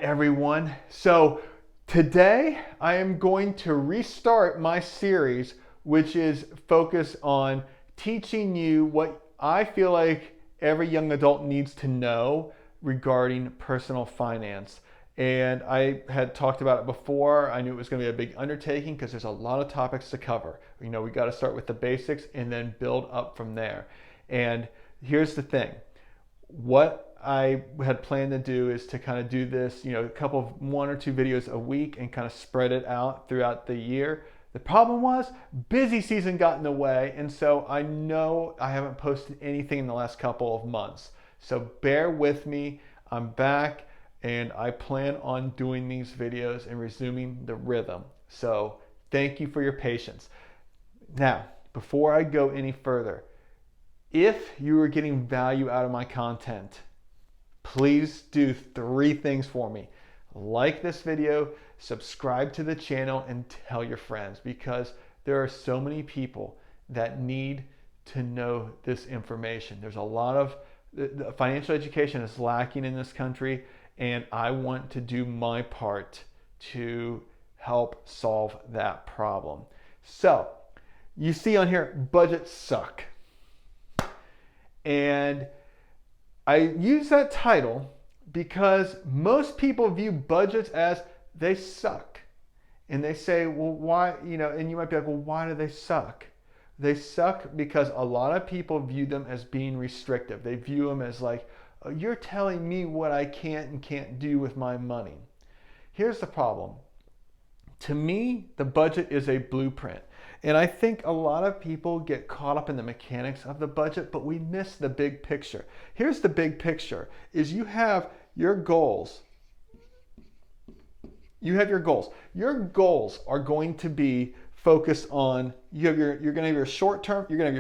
Everyone. So today I am going to restart my series, which is focused on teaching you what I feel like every young adult needs to know regarding personal finance. And I had talked about it before. I knew it was going to be a big undertaking because there's a lot of topics to cover. We got to start with the basics and then build up from there. And here's the thing. What I had planned to do is to kind of do this, a couple of 1 or 2 videos a week and kind of spread it out throughout the year. The problem was busy season got in the way, and so I know I haven't posted anything in the last couple of months. So bear with me. I'm back and I plan on doing these videos and resuming the rhythm. So thank you for your patience. Now, before I go any further, if you are getting value out of my content, please do 3 things for me. Like this video, subscribe to the channel, and tell your friends, because there are so many people that need to know this information. There's a lot of financial education is lacking in this country, and I want to do my part to help solve that problem. So you see on here, budgets suck. And I use that title because most people view budgets as they suck. And they say, well, why, and you might be like, well, why do they suck? They suck because a lot of people view them as being restrictive. They view them as like, oh, you're telling me what I can and can't do with my money. Here's the problem. To me, the budget is a blueprint. And I think a lot of people get caught up in the mechanics of the budget, but we miss the big picture. Here's the big picture, is you have your goals. You have your goals. Your goals are going to be focused on, you're going to have your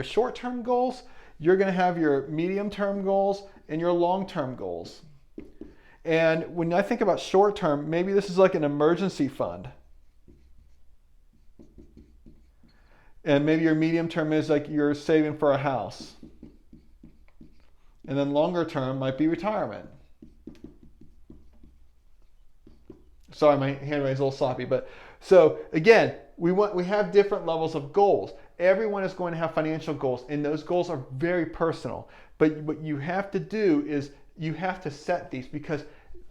short-term goals, you're going to have your medium-term goals, and your long-term goals. And when I think about short-term, maybe this is like an emergency fund. And maybe your medium term is like you're saving for a house. And then longer term might be retirement. Sorry, my handwriting's a little sloppy, but so again, we have different levels of goals. Everyone is going to have financial goals, and those goals are very personal. But what you have to do is you have to set these, because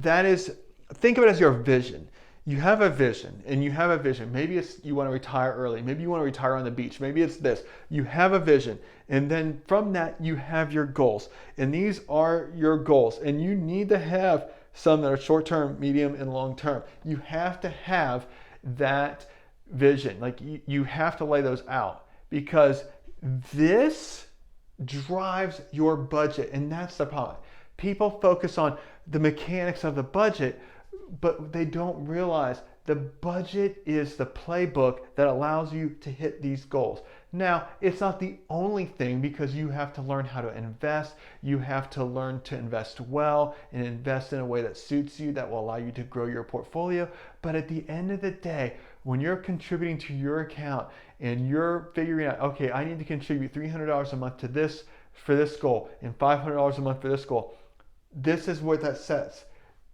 think of it as your vision. You have a vision, and you have a vision. Maybe it's you want to retire early. Maybe you want to retire on the beach. Maybe it's this. You have a vision, and then from that, you have your goals. And these are your goals, and you need to have some that are short-term, medium, and long-term. You have to have that vision. Like you have to lay those out, because this drives your budget, and that's the problem. People focus on the mechanics of the budget, but they don't realize the budget is the playbook that allows you to hit these goals. Now, it's not the only thing, because you have to learn how to invest. You have to learn to invest well and invest in a way that suits you, that will allow you to grow your portfolio. But at the end of the day, when you're contributing to your account and you're figuring out, okay, I need to contribute $300 a month to this for this goal and $500 a month for this goal, this is what that sets.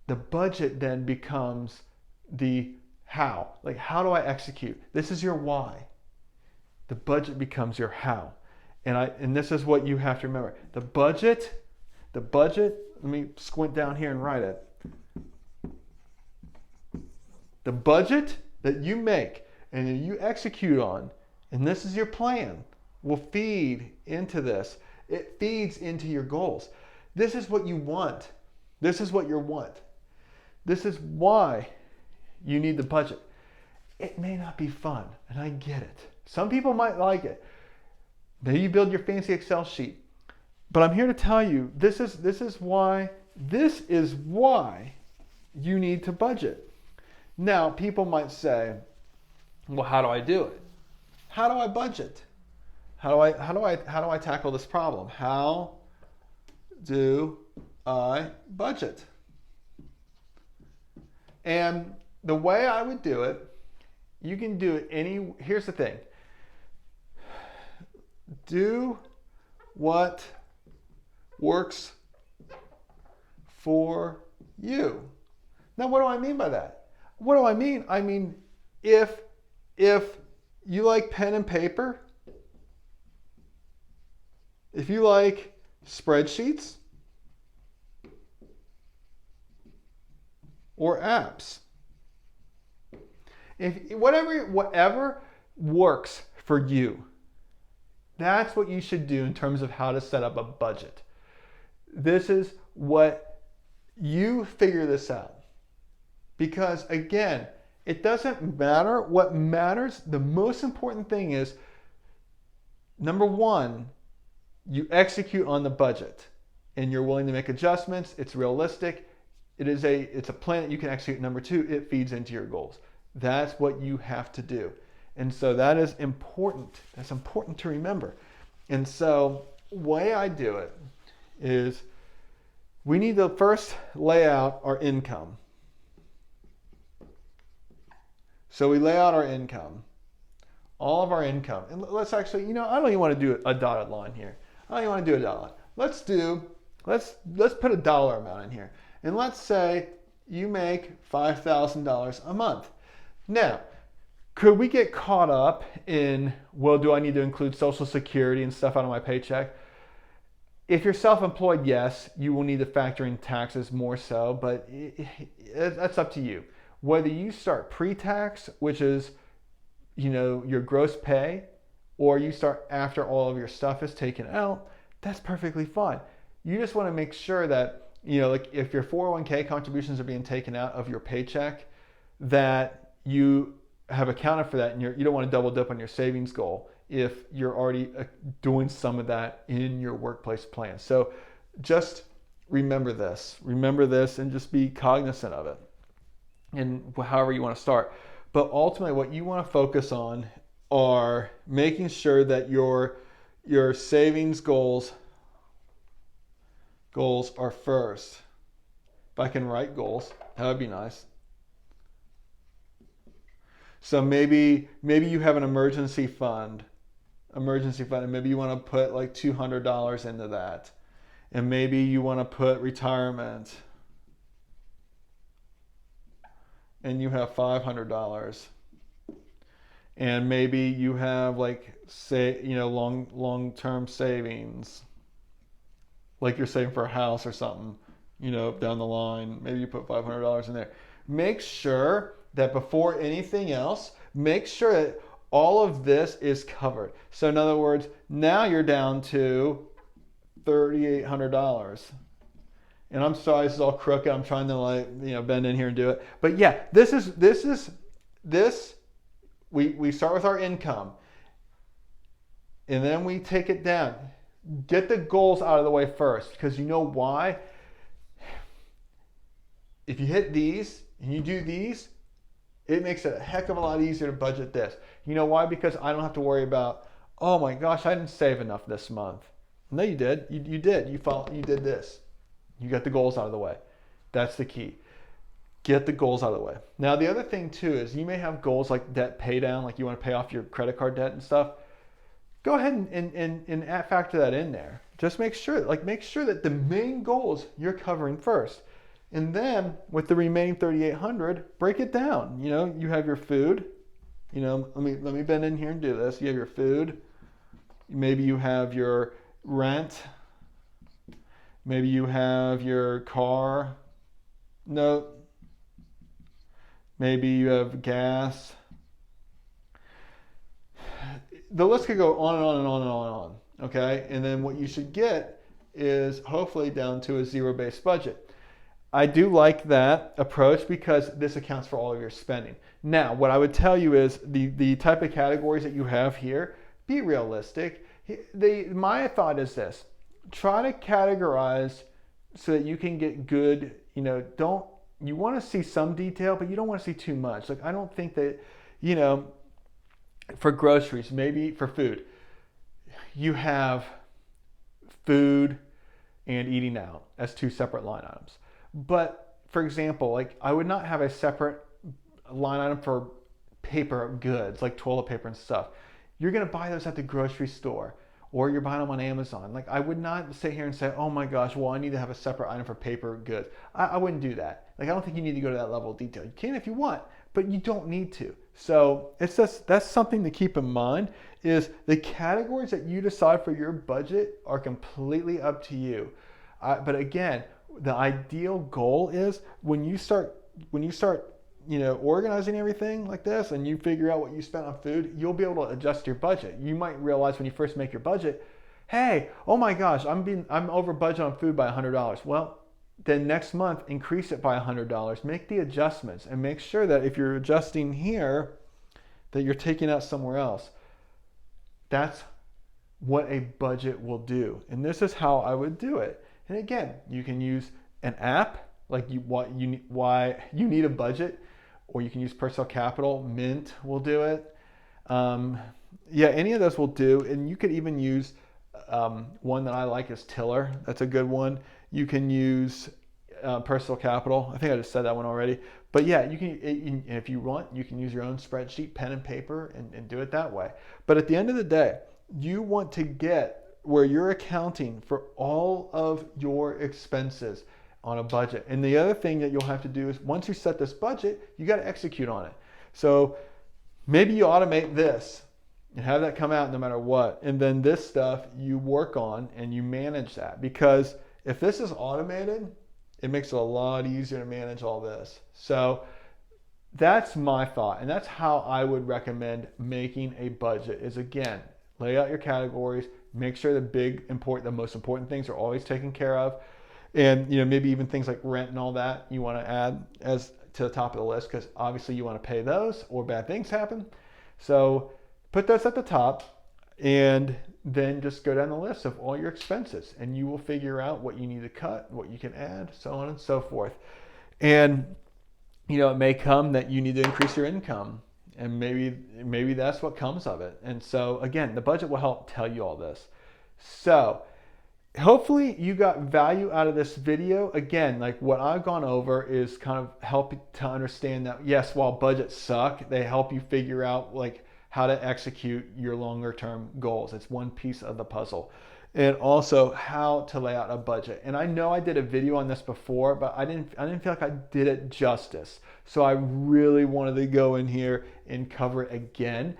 The budget then becomes the how. Like, how do I execute? This is your why. The budget becomes your how. And this is what you have to remember. The budget, let me squint down here and write it. The budget that you make and that you execute on, and this is your plan, will feed into this. It feeds into your goals. This is what you want. This is what you want. This is why you need the budget. It may not be fun, and I get it. Some people might like it. Maybe you build your fancy Excel sheet. But I'm here to tell you, this is why you need to budget. Now, people might say, well, how do I do it? How do I budget? How do I tackle this problem? How do I budget? And the way I would do it, you can do it here's the thing. Do what works for you. Now, what do I mean by that? What do I mean? I mean, if you like pen and paper, if you like spreadsheets or apps, if whatever works for you, that's what you should do in terms of how to set up a budget. This is what you figure this out. Because again, it doesn't matter. What matters, the most important thing is, number one, you execute on the budget and you're willing to make adjustments. It's realistic. It's a plan that you can execute. Number two, it feeds into your goals. That's what you have to do. And so that is important. That's important to remember. And so the way I do it is we need to first lay out our income. So we lay out our income, all of our income. And let's actually, I don't even want to do a dotted line here. I don't even want to do a dotted line. Let's put a dollar amount in here. And let's say you make $5,000 a month. Now, could we get caught up in, well, do I need to include Social Security and stuff out of my paycheck? If you're self-employed, yes, you will need to factor in taxes more so, but that's up to you. Whether you start pre-tax, which is, your gross pay, or you start after all of your stuff is taken out, that's perfectly fine. You just want to make sure that, like if your 401k contributions are being taken out of your paycheck, that you have accounted for that and you don't want to double dip on your savings goal if you're already doing some of that in your workplace plan. So just remember this and just be cognizant of it. And however you want to start. But ultimately what you want to focus on are making sure that your savings goals are first. If I can write goals, that would be nice. So maybe you have an emergency fund, and maybe you want to put like $200 into that. And maybe you want to put retirement, and you have $500, and maybe you have long-term savings, like you're saving for a house or something, down the line. Maybe you put $500 in there. Make sure that before anything else, make sure that all of this is covered. So in other words, now you're down to $3,800. And I'm sorry, this is all crooked. I'm trying to bend in here and do it. But yeah, we start with our income. And then we take it down. Get the goals out of the way first. Because you know why? If you hit these and you do these, it makes it a heck of a lot easier to budget this. You know why? Because I don't have to worry about, oh my gosh, I didn't save enough this month. No, you did. You did. You did this. You got the goals out of the way. That's the key. Get the goals out of the way. Now, the other thing too is you may have goals like debt pay down, like you want to pay off your credit card debt and stuff. Go ahead and factor that in there. Just make sure that the main goals you're covering first. And then with the remaining 3,800, break it down. You have your food. Let me bend in here and do this. You have your food. Maybe you have your rent. Maybe you have your car note. Maybe you have gas. The list could go on and on and on and on and on. Okay? And then what you should get is hopefully down to a zero-based budget. I do like that approach because this accounts for all of your spending. Now, what I would tell you is the type of categories that you have here, be realistic. My thought is this. Try to categorize so that you can get good, you want to see some detail, but you don't want to see too much. Like, I don't think that, for groceries, maybe for food, you have food and eating out as two separate line items. But for example, I would not have a separate line item for paper goods, like toilet paper and stuff. You're going to buy those at the grocery store or you're buying them on Amazon. I would not sit here and say, oh my gosh, well, I need to have a separate item for paper goods. I wouldn't do that. Like, I don't think you need to go to that level of detail. You can if you want, but you don't need to. So it's just, that's something to keep in mind, is the categories that you decide for your budget are completely up to you. But again, the ideal goal is when you start organizing everything like this and you figure out what you spent on food, you'll be able to adjust your budget. You might realize when you first make your budget, hey, oh my gosh, I'm over budget on food by $100. Well, then next month, increase it by $100. Make the adjustments and make sure that if you're adjusting here, that you're taking out somewhere else. That's what a budget will do. And this is how I would do it. And again, you can use an app, like why you need a budget, or you can use Personal Capital. Mint will do it. Any of those will do. And you could even use one that I like is Tiller. That's a good one. You can use Personal Capital. I think I just said that one already. But yeah, you can, if you want, you can use your own spreadsheet, pen and paper, and do it that way. But at the end of the day, you want to get where you're accounting for all of your expenses on a budget. And the other thing that you'll have to do is, once you set this budget, you got to execute on it. So maybe you automate this and have that come out no matter what. And then this stuff you work on and you manage that. Because if this is automated, it makes it a lot easier to manage all this. So that's my thought. And that's how I would recommend making a budget, is again, lay out your categories, make sure the most important things are always taken care of. And maybe even things like rent and all that you want to add as to the top of the list, because obviously you want to pay those or bad things happen. So put those at the top, and then just go down the list of all your expenses, and you will figure out what you need to cut, what you can add, so on and so forth. And it may come that you need to increase your income, and maybe that's what comes of it. And so again, the budget will help tell you all this. So hopefully you got value out of this video. Again, like what I've gone over is kind of help to understand that, yes, while budgets suck, they help you figure out like how to execute your longer term goals. It's one piece of the puzzle. And also how to lay out a budget. And I know I did a video on this before, but I didn't feel like I did it justice. So I really wanted to go in here and cover it again.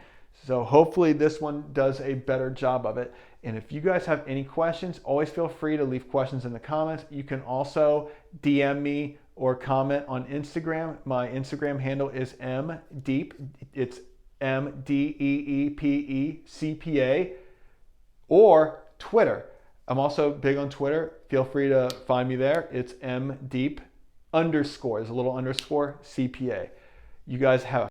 So hopefully this one does a better job of it. And if you guys have any questions, always feel free to leave questions in the comments. You can also DM me or comment on Instagram. My Instagram handle is mdeep. It's MDEEPECPA, or Twitter. I'm also big on Twitter. Feel free to find me there. It's mdeep_, there's a little underscore CPA. You guys have